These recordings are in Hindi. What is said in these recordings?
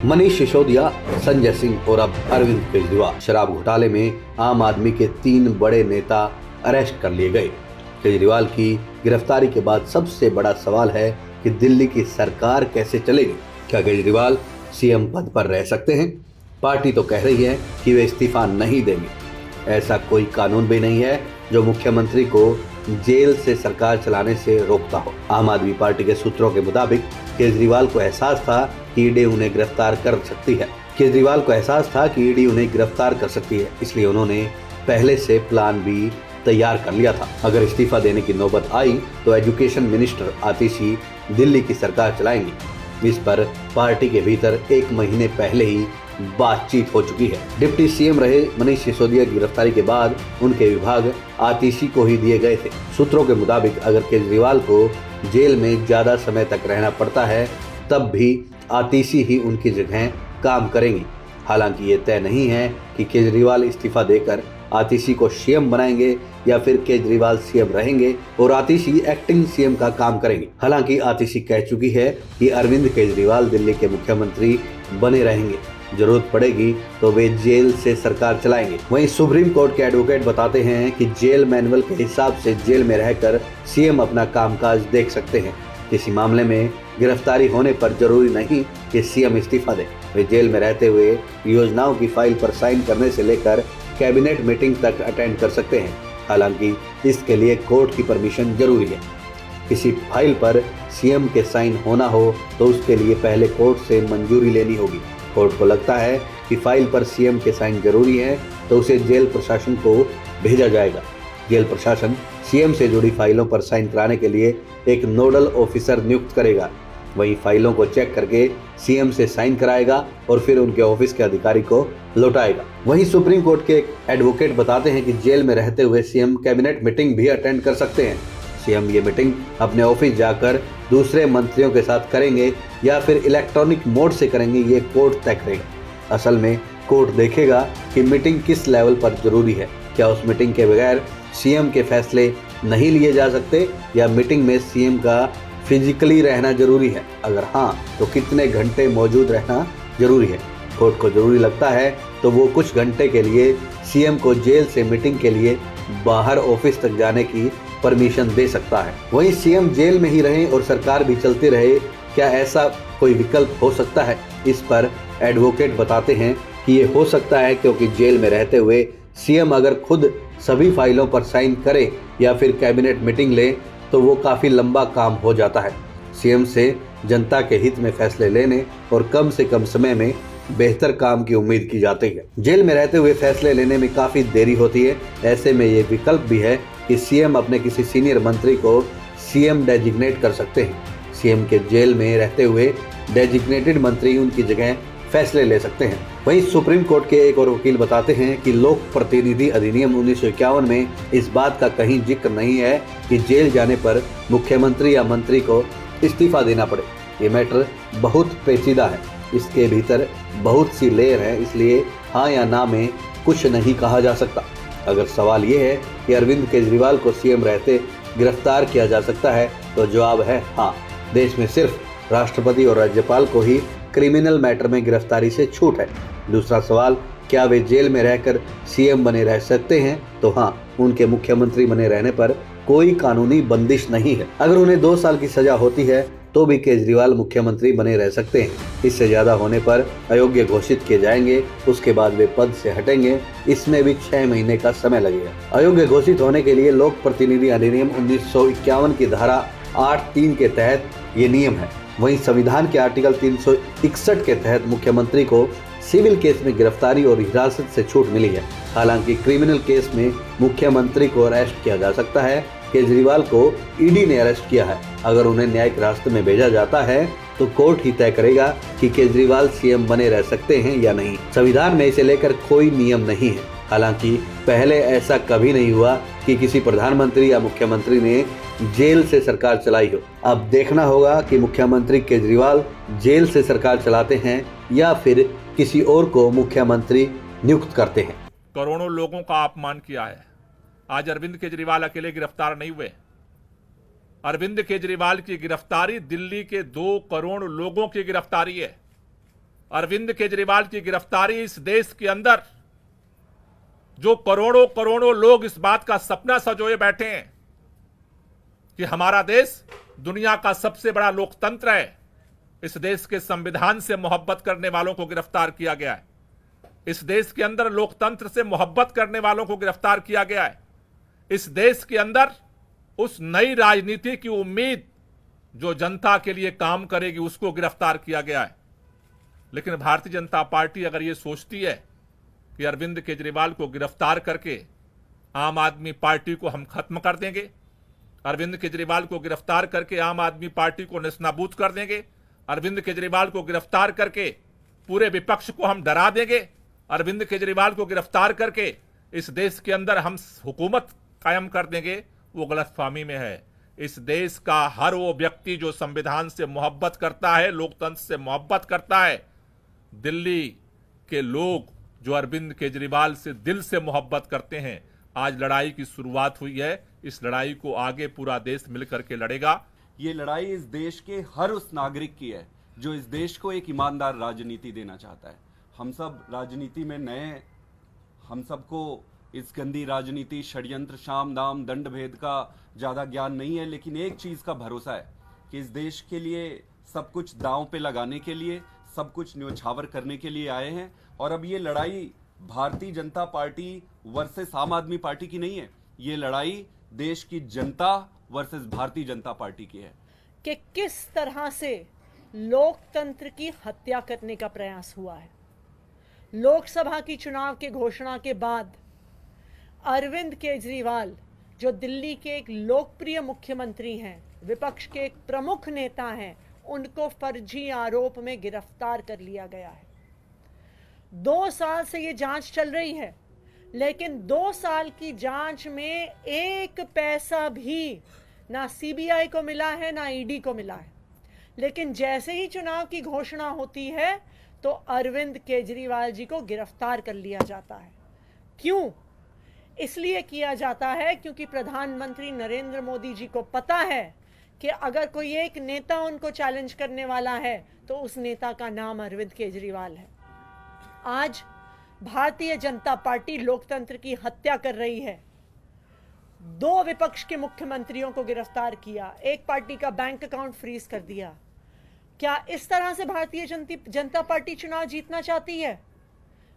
मनीष सिसोदिया, संजय सिंह और अब अरविंद केजरीवाल। शराब घोटाले में आम आदमी के 3 बड़े नेता अरेस्ट कर लिए गए। केजरीवाल की गिरफ्तारी के बाद सबसे बड़ा सवाल है कि दिल्ली की सरकार कैसे चलेगी। क्या केजरीवाल सीएम पद पर रह सकते हैं? पार्टी तो कह रही है कि वे इस्तीफा नहीं देंगे। ऐसा कोई कानून भी नहीं है जो मुख्यमंत्री को जेल से सरकार चलाने से रोकता हो। आम आदमी पार्टी के सूत्रों के मुताबिक केजरीवाल को एहसास था कि ईडी उन्हें गिरफ्तार कर सकती है। इसलिए उन्होंने पहले से प्लान बी तैयार कर लिया था। अगर इस्तीफा देने की नौबत आई तो एजुकेशन मिनिस्टर आतिशी दिल्ली की सरकार चलाएंगी। इस पर पार्टी के भीतर 1 महीने पहले ही बातचीत हो चुकी है। डिप्टी सीएम रहे मनीष सिसोदिया की गिरफ्तारी के बाद उनके विभाग आतिशी को ही दिए गए थे। सूत्रों के मुताबिक अगर केजरीवाल को जेल में ज्यादा समय तक रहना पड़ता है तब भी आतिशी ही उनकी जगह काम करेंगी। हालांकि ये तय नहीं है कि केजरीवाल इस्तीफा देकर आतिशी को सीएम बनाएंगे या फिर केजरीवाल सीएम रहेंगे और आतिशी एक्टिंग सीएम का काम करेंगे। हालांकि आतिशी कह चुकी है कि अरविंद केजरीवाल दिल्ली के मुख्यमंत्री बने रहेंगे। जरूरत पड़ेगी तो वे जेल से सरकार चलाएंगे। वहीं सुप्रीम कोर्ट के एडवोकेट बताते हैं कि जेल मैनुअल के हिसाब से जेल में रहकर सीएम अपना कामकाज देख सकते हैं। किसी मामले में गिरफ्तारी होने पर जरूरी नहीं कि सीएम इस्तीफा दे। वे जेल में रहते हुए योजनाओं की फाइल पर साइन करने से लेकर कैबिनेट मीटिंग तक अटेंड कर सकते हैं। हालांकि इसके लिए कोर्ट की परमिशन जरूरी है। किसी फाइल पर सीएम के साइन होना हो तो उसके लिए पहले कोर्ट से मंजूरी लेनी होगी। कोर्ट को लगता है कि फाइल पर सीएम के साइन जरूरी है तो उसे जेल प्रशासन को भेजा जाएगा। जेल प्रशासन सीएम से जुड़ी फाइलों पर साइन कराने के लिए एक नोडल ऑफिसर नियुक्त करेगा। वही फाइलों को चेक करके सीएम से साइन कराएगा और फिर उनके ऑफिस के अधिकारी को लौटाएगा। वहीं सुप्रीम कोर्ट के एडवोकेट बताते हैं कि जेल में रहते हुए सीएम कैबिनेट मीटिंग भी अटेंड कर सकते हैं। सीएम ये मीटिंग अपने ऑफिस जाकर दूसरे मंत्रियों के साथ करेंगे या फिर इलेक्ट्रॉनिक मोड से करेंगे, ये कोर्ट तय करेगा। असल में कोर्ट देखेगा कि मीटिंग किस लेवल पर जरूरी है। क्या उस मीटिंग के बगैर सीएम के फैसले नहीं लिए जा सकते या मीटिंग में सीएम का फिजिकली रहना जरूरी है? अगर हाँ तो कितने घंटे मौजूद रहना जरूरी है? कोर्ट को जरूरी लगता है तो वो कुछ घंटे के लिए सीएम को जेल से मीटिंग के लिए बाहर ऑफिस तक जाने की परमिशन दे सकता है। वहीं सीएम जेल में ही रहे और सरकार भी चलती रहे, क्या ऐसा कोई विकल्प हो सकता है? इस पर एडवोकेट बताते हैं कि ये हो सकता है क्योंकि जेल में रहते हुए सीएम अगर खुद सभी फाइलों पर साइन करे या फिर कैबिनेट मीटिंग ले तो वो काफी लंबा काम हो जाता है। सीएम से जनता के हित में फैसले लेने और कम से कम समय में बेहतर काम की उम्मीद की जाती है। जेल में रहते हुए फैसले लेने में काफी देरी होती है। ऐसे में ये विकल्प भी है कि सीएम अपने किसी सीनियर मंत्री को सीएम डेजिग्नेट कर सकते हैं। सीएम के जेल में रहते हुए डेजिग्नेटेड मंत्री उनकी जगह फैसले ले सकते हैं। वहीं सुप्रीम कोर्ट के एक और वकील बताते हैं कि लोक प्रतिनिधि अधिनियम 1951 में इस बात का कहीं जिक्र नहीं है कि जेल जाने पर मुख्यमंत्री या मंत्री को इस्तीफा देना पड़े। ये मैटर बहुत पेचीदा है, इसके भीतर बहुत सी लेयर है, इसलिए हाँ या ना में कुछ नहीं कहा जा सकता। अगर सवाल ये है कि अरविंद केजरीवाल को सीएम रहते गिरफ्तार किया जा सकता है तो जवाब है हाँ। देश में सिर्फ राष्ट्रपति और राज्यपाल को ही क्रिमिनल मैटर में गिरफ्तारी से छूट है। दूसरा सवाल, क्या वे जेल में रहकर सीएम बने रह सकते हैं? तो हाँ, उनके मुख्यमंत्री बने रहने पर कोई कानूनी बंदिश नहीं है। अगर उन्हें 2 साल की सजा होती है तो भी केजरीवाल मुख्यमंत्री बने रह सकते हैं। इससे ज्यादा होने पर अयोग्य घोषित किए जाएंगे, उसके बाद वे पद से हटेंगे। इसमें भी 6 महीने का समय लगेगा। अयोग्य घोषित होने के लिए लोक प्रतिनिधि अधिनियम 1951 की धारा 8(3) के तहत ये नियम है। वहीं संविधान के आर्टिकल 361 के तहत मुख्यमंत्री को सिविल केस में गिरफ्तारी और हिरासत से छूट मिली है। हालांकि क्रिमिनल केस में मुख्यमंत्री को अरेस्ट किया जा सकता है। केजरीवाल को ईडी ने अरेस्ट किया है। अगर उन्हें न्यायिक रास्ते में भेजा जाता है तो कोर्ट ही तय करेगा कि केजरीवाल सीएम बने रह सकते हैं या नहीं। संविधान में इसे लेकर कोई नियम नहीं है। हालांकि पहले ऐसा कभी नहीं हुआ कि किसी प्रधानमंत्री या मुख्यमंत्री ने जेल से सरकार चलाई हो। अब देखना होगा कि मुख्यमंत्री केजरीवाल जेल से सरकार चलाते हैं या फिर किसी और को मुख्यमंत्री नियुक्त करते हैं। करोड़ों लोगों का अपमान किया है। आज अरविंद केजरीवाल अकेले गिरफ्तार नहीं हुए। अरविंद केजरीवाल की गिरफ्तारी दिल्ली के 2 करोड़ लोगों की गिरफ्तारी है। अरविंद केजरीवाल की गिरफ्तारी इस देश के अंदर जो करोड़ों करोड़ों लोग इस बात का सपना सजोए बैठे हैं कि हमारा देश दुनिया का सबसे बड़ा लोकतंत्र है, इस देश के संविधान से मोहब्बत करने वालों को गिरफ्तार किया गया है। इस देश के अंदर लोकतंत्र से मोहब्बत करने वालों को गिरफ्तार किया गया है। इस देश के अंदर उस नई राजनीति की उम्मीद जो जनता के लिए काम करेगी उसको गिरफ्तार किया गया है। लेकिन भारतीय जनता पार्टी अगर ये सोचती है कि अरविंद केजरीवाल को गिरफ्तार करके आम आदमी पार्टी को हम खत्म कर देंगे, अरविंद केजरीवाल को गिरफ्तार करके आम आदमी पार्टी को नेस्तनाबूद कर देंगे, अरविंद केजरीवाल को गिरफ्तार करके पूरे विपक्ष को हम डरा देंगे, अरविंद केजरीवाल को गिरफ्तार करके इस देश के अंदर हम हुकूमत कायम कर देंगे, वो गलतफहमी में है। इस देश का हर वो व्यक्ति जो संविधान से मोहब्बत करता है, लोकतंत्र से मोहब्बत करता है, दिल्ली के लोग जो अरविंद केजरीवाल से दिल से मोहब्बत करते हैं, आज लड़ाई की शुरुआत हुई है। इस लड़ाई को आगे पूरा देश मिलकर के लड़ेगा। ये लड़ाई इस देश के हर उस नागरिक की है जो इस देश को एक ईमानदार राजनीति देना चाहता है। हम सब राजनीति में नए हैं, हम सबको इस गंदी राजनीति, षड्यंत्र, शाम दाम दंड भेद का ज्यादा ज्ञान नहीं है, लेकिन एक चीज का भरोसा है कि इस देश के लिए सब कुछ दांव पे लगाने के लिए, सब कुछ न्योछावर करने के लिए आए हैं। और अब ये लड़ाई भारतीय जनता पार्टी वर्सेस आम आदमी पार्टी की नहीं है, ये लड़ाई देश की जनता वर्सेस भारतीय जनता पार्टी की है। कि किस तरह से लोकतंत्र की हत्या करने का प्रयास हुआ है। लोकसभा की चुनाव के घोषणा के बाद अरविंद केजरीवाल जो दिल्ली के एक लोकप्रिय मुख्यमंत्री हैं, विपक्ष के एक प्रमुख नेता हैं, उनको फर्जी आरोप में गिरफ्तार कर लिया गया है। 2 साल से ये जांच चल रही है, लेकिन 2 साल की जांच में एक पैसा भी ना सीबीआई को मिला है ना ईडी को मिला है। लेकिन जैसे ही चुनाव की घोषणा होती है तो अरविंद केजरीवाल जी को गिरफ्तार कर लिया जाता है। क्यों? इसलिए किया जाता है क्योंकि प्रधानमंत्री नरेंद्र मोदी जी को पता है कि अगर कोई एक नेता उनको चैलेंज करने वाला है तो उस नेता का नाम अरविंद केजरीवाल है। आज भारतीय जनता पार्टी लोकतंत्र की हत्या कर रही है। 2 विपक्ष के मुख्यमंत्रियों को गिरफ्तार किया, एक पार्टी का बैंक अकाउंट फ्रीज कर दिया। क्या इस तरह से भारतीय जनता पार्टी चुनाव जीतना चाहती है?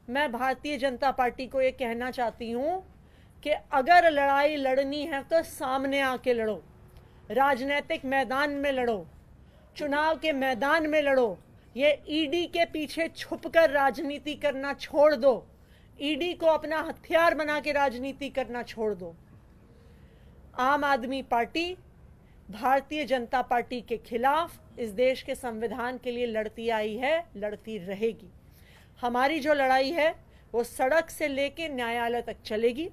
मैं भारतीय जनता पार्टी को यह कहना चाहती हूं कि अगर लड़ाई लड़नी है तो सामने आके लड़ो, राजनीतिक मैदान में लड़ो, चुनाव के मैदान में लड़ो। ये ईडी के पीछे छुपकर राजनीति करना छोड़ दो, ईडी को अपना हथियार बना के राजनीति करना छोड़ दो। आम आदमी पार्टी भारतीय जनता पार्टी के खिलाफ इस देश के संविधान के लिए लड़ती आई है, लड़ती रहेगी। हमारी जो लड़ाई है वो सड़क से लेके न्यायालय तक चलेगी।